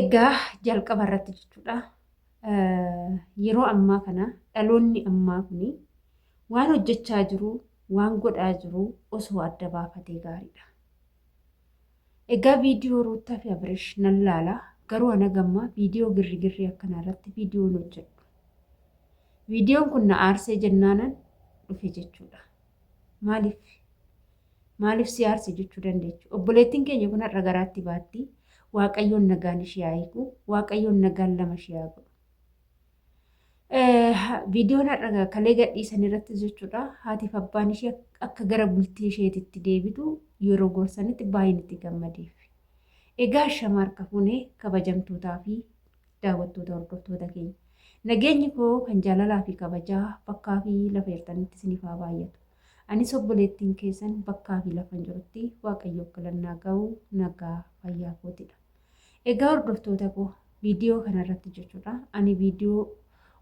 Egaa jalqaba irratti jechuudha. Yeroo ammaa kana dhaloonni ammaa kuni waan hojjechaa jiru, waan godhaa jiru osoo adda baafatee gaariidha. Egaa viidiyoo Ruutaa fi Abirish nan laala. Garuu ana gammaa viidiyoo girri akkanaa irratti viidiyoo hojjedhu. Viidiyoon kun na aarsee jennaanan dhufe jechuudha. Maaliif si aarse jechuu dandeechu? Obboleettiin keenya kun har'a garaatti baatti. Waaqayyoon nagaan ishee haa eegu. Waaqayyoon nagaan lama ishee haa godhu. Viidiyoon har'a kalee gadhiisan irratti jechuudha. Haatiif abbaan ishee akka gara bultii isheetitti deebitu yeroo gorsanitti baay'een itti gammadeef. Egaa shama harka fuunee kabajamtootaa fi daawwattoota hordoftoota keenya. Nageenyi koo kan jaalalaa fi kabajaa bakkaa fi lafa jirtanitti isiniif haa baay'atu. Anis obboleettiin keessan bakkaa fi lafa jirutti Waaqayyoof galannaa ga'uu nagaa fayyaa kootidha. Egaa hordoftoota koo viidiyoo kanarratti jechuudha. Ani viidiyoo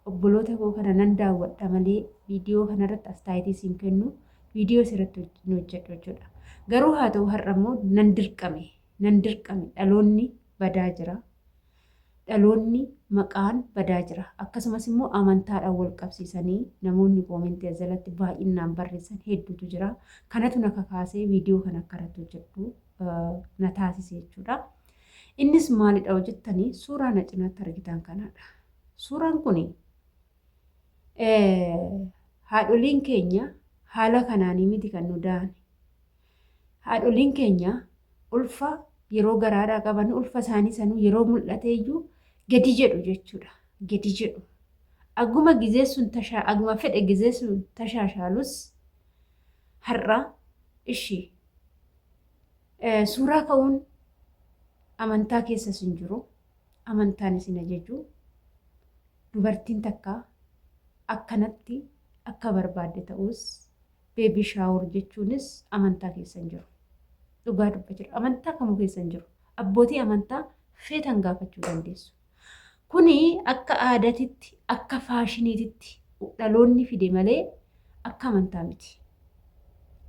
obboloota koo kana nan daawwadha malee viidiyoo kanarratti astaayitii siin kennu viidiyoo asirratti hojjedhu jechuudha. Garuu haa ta'u har'a immoo nan dirqame dhaloonni badaa jira. Dhaloonni maqaan badaa jira. Akkasumas immoo amantaadhaan wal qabsiisanii namoonni koomentii jalatti baay'inaan barreessan hedduutu jira. Kanatu na kakaasee viidiyoo kana akka irratti hojjedhu na taasise jechuudha. Innis maalidha hojjettanii suuraa na cinaatti argitan kanadha. Suuraan kun haadholiin keenya haala kanaanii miti kan nu da'an. Haadholiin keenya ulfa yeroo garaadhaa qaban ulfa isaanii sanuu yeroo mul'ate iyyuu gadi jedhu jechuudha. Gadi jedhu. Aguma fedhe gizeessuun tashaashaalus har'a ishii suuraa ka'uun amantaa keessas hin jiru. Amantaan isin ajaju. Dubartiin takka akkanatti akka barbaadde ta'us beebii shaawur jechuunis amantaa keessa hin jiru. Dhugaa dubbachuu amantaa kamuu keessa hin jiru. Abbootii amantaa feetan gaafachuu dandeessu. Kuni akka aadaatitti akka faashiniititti dhaloonni fide malee akka amantaa miti.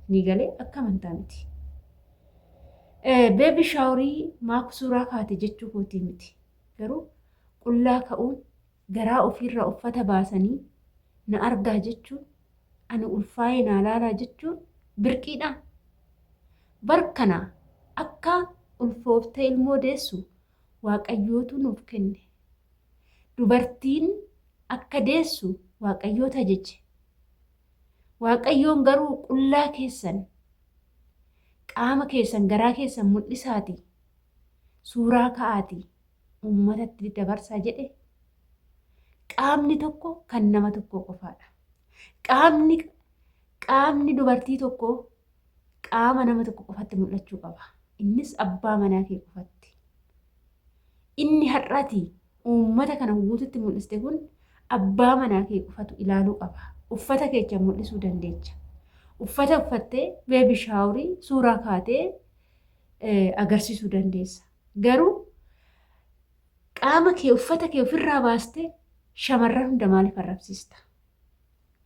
Ni galee akka amantaa miti. Beebii shaawurii maaf suuraa kaate jechuu kootii miti. Garuu qullaa ka'uun garaa ofiirraa uffata baasanii na argaa jechuun ani ulfaa'ee na laalaa jechuun birqiidha. Barkana akka ulfooftee ilmoo deessu Waaqayyootu nuuf kenne. Dubartiin akka deessu Waaqayyoota ajaje. Waaqayyoon garuu qullaa keessan qaama keessan garaa keessan mul'isaati suuraa ka'aati uummatatti dabarsaa jedhe. Qaamni tokko kan nama tokko qofaadha. Qaamni dubartii tokko qaama nama tokko qofatti mul'achuu qaba. Innis abbaa manaa kee qofatti. Inni har'aati uummata kana guututti mul'iste kun abbaa manaa kee qofatu ilaaluu qaba. Uffata keecha mul'isuu dandeecha. Uffata uffattee beebii shaawurii suuraa kaatee agarsiisuu dandeessa. Garuu qaama kee uffata kee ofirraa baastee shamarran hunda maaliif arrabsiista?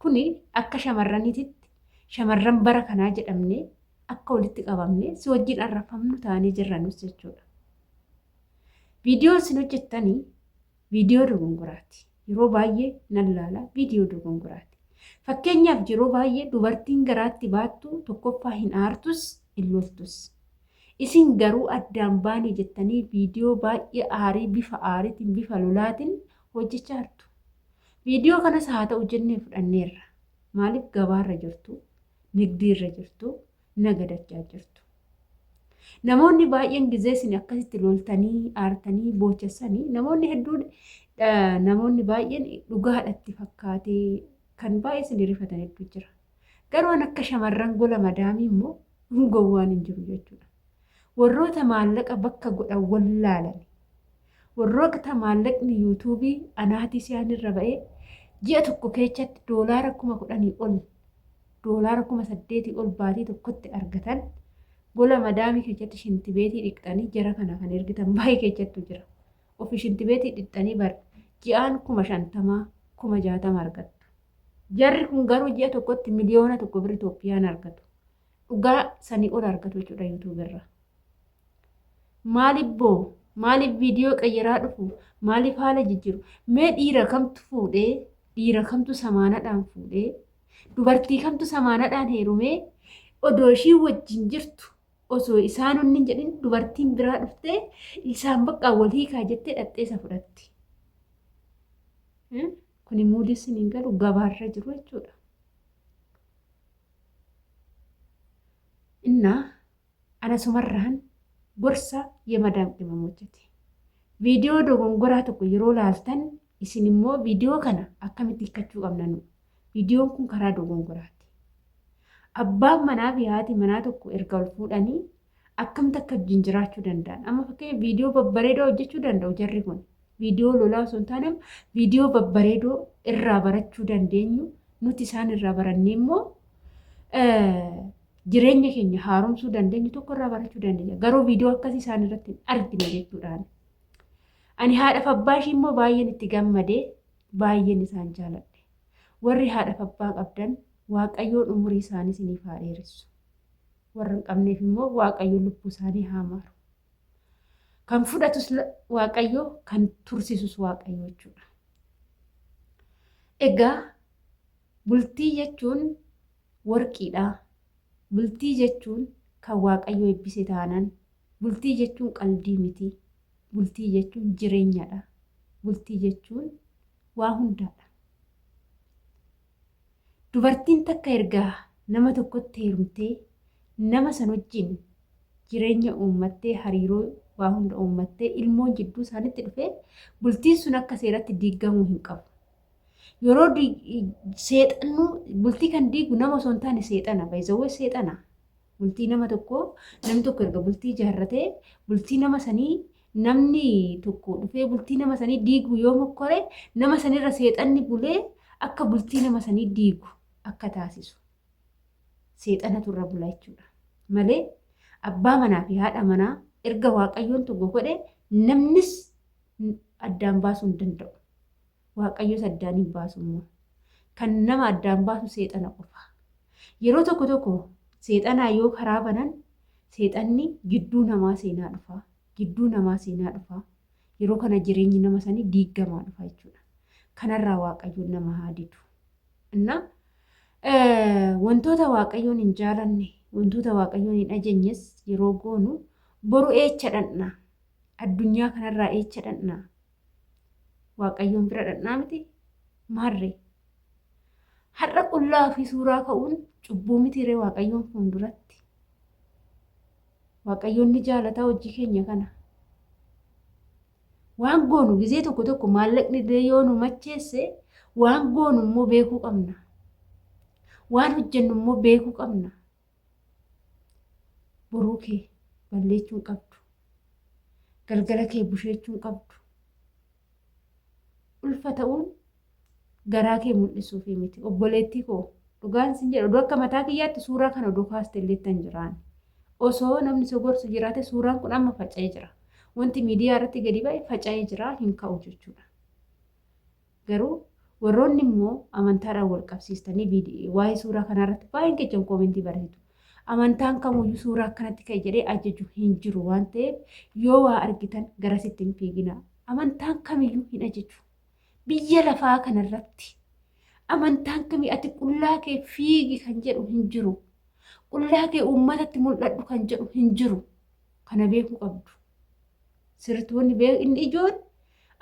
Kuni akka shamarraniititti shamarran bara kanaa jedhamne akka walitti qabamne si wajjin arrafamnu taanee jirranus jechuudha. Viidiyoon isin hojjettanii viidiyoo dogongoraati. Yeroo baay'ee nan laala viidiyoo dogongoraati. Fakkeenyaaf yeroo baay'ee dubartiin garaatti baattu tokkoffaa hin aartus hin loltus. Isin garuu addaan baanii jettanii viidiyoo baay'ee aarii bifa aariitiin bifa lolaatiin hojjechaa jirtu. Viidiyoo kanas haa ta'u jennee fudhanneerra. Maaliif gabaarra jirtu, nigdiirra jirtu, nagadachaa jirtu. Namoonni baay'een gizee isin akkasitti loltanii, aartanii, boochessanii namoonni hedduun namoonni baay'een dhugaadhatti fakkaatee kan baay'ee isin rifatan hedduu jira. Garuu akka shamarran gola madaamii immoo gowwaan hin jiru jechuudha. Warroota maallaqa bakka godhan wallaalani. Warroota maallaqni yuutuubii anaatii isaanirra ba'ee ji'a tokko keessatti doolaara 10,000 ol doolaara 8,000 ol baatii tokkotti argatan gola madaamii keessatti shintibeetii dhiqxanii jara kana kan ergitan baay'ee keessattuu jira. Ofii shintibeetii dhiqxanii bar ji'aan 50,000 60,000 argattu. Jarri kun garuu ji'a tokkotti miliyoona 1 birrii Itoophiyaan argatu. Dhugaa sanii ol argatu jechuudha yuutuubirra. Maalibboo Maaliif viidiyoo qayyaraa dhufu? Maaliif haala jijjiiru? Mee dhiira kamtu fuudhee, dhiira kamtu samaanadhaan fuudhee, dubartii kamtu samaanadhaan heerumee odoo ishii wajjin jirtu osoo isaan hin jedhin dubartiin biraa dhuftee isaan bakka wal hiikaa jettee dhadheessa fudhatti. Kuni muudis hin galu gabaarra jiru jechuudha. Inna ana sumarraan gorsa የመዳም ቅመሞችቲ ቪዲዮ dogongoraa tokko yeroo laaltan isin immoo viidiyoo kana akkamitti hiikkachuu qabnanu viidiyoon kun karaa dogongoraati. Abbaan manaa fi haati manaa tokko erga ol fuudhanii akkamitti akka wajjin jiraachuu danda'an. Amma fakkeenya viidiyoo babbareedoo hojjechuu danda'u jarri kun. Viidiyoo lolaa osoo hin taane viidiyoo babbareedoo irraa barachuu dandeenyu nuti isaan irraa barannee immoo jireenya keenya haaromsuu dandeenyu tokko irraa barachuu dandeenya. Garuu viidiyoo akkasii isaan irratti argina jechuudhaan. Ani haadhaaf abbaa ishii immoo baay'een itti gammadee baay'een isaan jaaladhe. Warri haadhaaf abbaa qabdan Waaqayyoon umurii isaanii isiniif haa dheeressu. Warra hin qabneef immoo Waaqayyoon lubbuu isaanii haa maaru. Kan fudhatus Waaqayyoo, kan tursiisus Waaqayyoo jechuudha. Egaa bultii jechuun warqiidha. Bultii jechuun kan Waaqayyoo eebbise taanaan, bultii jechuun qalbii miti. Bultii jechuun jireenyadha. Bultii jechuun waa hundaadha. Dubartiin takka ergaa nama tokkotti heerumtee nama san wajjin jireenya uummattee hariiroo waa hunda uummattee ilmoon jidduu isaanitti dhufee bultiin sun akka seeratti diigamuu hin qabu. Yeroo seexannu bultii kan diigu nama osoo hin taane seexana. Baay'ee seexana. Bultii nama tokko namni tokko erga bultii ijaarratee bultii nama sanii namni tokko dhufee bultii nama sanii diigu yoo mokkore nama sanirra seexanni bulee akka bultii nama sanii diigu akka taasisu. Seexanatu irra bulaa jechuudha. Malee abbaa manaa fi haadha manaa erga Waaqayyoon tokko godhe namnis addaan baasuu hin danda'u. Waaqayyoos addaan hin baasu immoo. Kan nama addaan baasu seexana qofa. Yeroo tokko tokko seexanaa yoo karaa banan seexanni gidduu namaa seenaa dhufa. Gidduu namaa seenaa dhufa. Yeroo kana jireenyi nama sanii diigamaa dhufa jechuudha. Kanarraa Waaqayyoon nama haa didu. Inna wantoota Waaqayyoon hin jaalanne, wantoota Waaqayyoon hin ajajnes yeroo goonu boru eecha dhandha. Addunyaa kanarraa eecha dhandha. Waaqayyoon bira dhandhaa miti maarree. Har'a qullaa fi suuraa ka'uun cubbuu mitiiree Waaqayyoon fuulduratti. Waaqayyoon ni jaalataa hojii keenya kana. Waan goonu gizee tokko tokko maallaqni yoo nu macheesse waan goonu immoo beekuu qabna. Waan hojjennu immoo beekuu qabna. Boruu kee balleechuu hin qabdu. Galgala kee busheechuu hin qabdu. Ulfa ta'uun garaa kee mul'isuuf miti. Obboleettii koo dhugaan sin jedhu oduu akka mataa kiyyaatti suuraa kana oduu kaaste illee tan jiraan. Osoo namni si gorsu jiraate suuraan kun amma faca'ee jira. Wanti miidiyaa irratti gadi ba'e faca'ee jira hin ka'u jechuudha. Garuu warroonni immoo amantaadhaan wal qabsiistanii waa'ee suuraa kanarratti baay'een keenya koomentii barreessitu. Amantaan kamuyyuu suuraa akkanatti ka'e jedhee ajaju hin jiru waan ta'eef yoo waa argitan garasitti hin fiigina. Amantaan kamiyyuu hin ajaju. Biyya lafaa kanarratti amantaan kamii ati qullaa kee fiigi kan jedhu hin jiru. Qullaa kee uummatatti mul'adhu kan jedhu hin jiru. Kana beekuu qabdu. Sirtoonni inni ijoon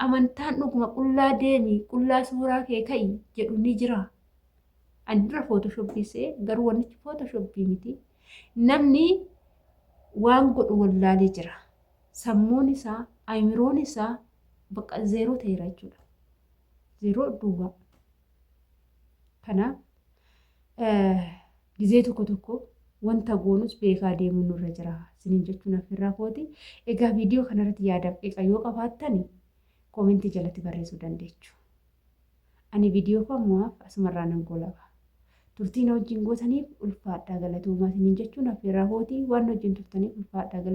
amantaan dhuguma qullaa deemii qullaa suuraa kee ka'i jedhu ni jira. Ani dura footoshooppiisee garuu wannichi footoshoppii miti. Namni waan godhu wallaalee jira. Sammuun isaa, ayimiroon isaa bakka zeeroo ta'eera jechuudha. Zeeroo duwwaa. Kanaaf gizee tokko tokko wanta goonus beekaa deemuu nurra jira. Isiniin jechuun afirraa kooti. Egaa viidiyoo kanarratti yaadaaf qeeqa yoo qabaattani koomentii jalatti barreessuu dandeessu. Ani viidiyoo kammuwaaf asumarraa nan golaba. Turtiin wajjin gootaniif ulfaadhaa galatoomaa isiniin jechuun afirraa kooti waan wajjin turtaniif ulfaadhaa galatoomaa.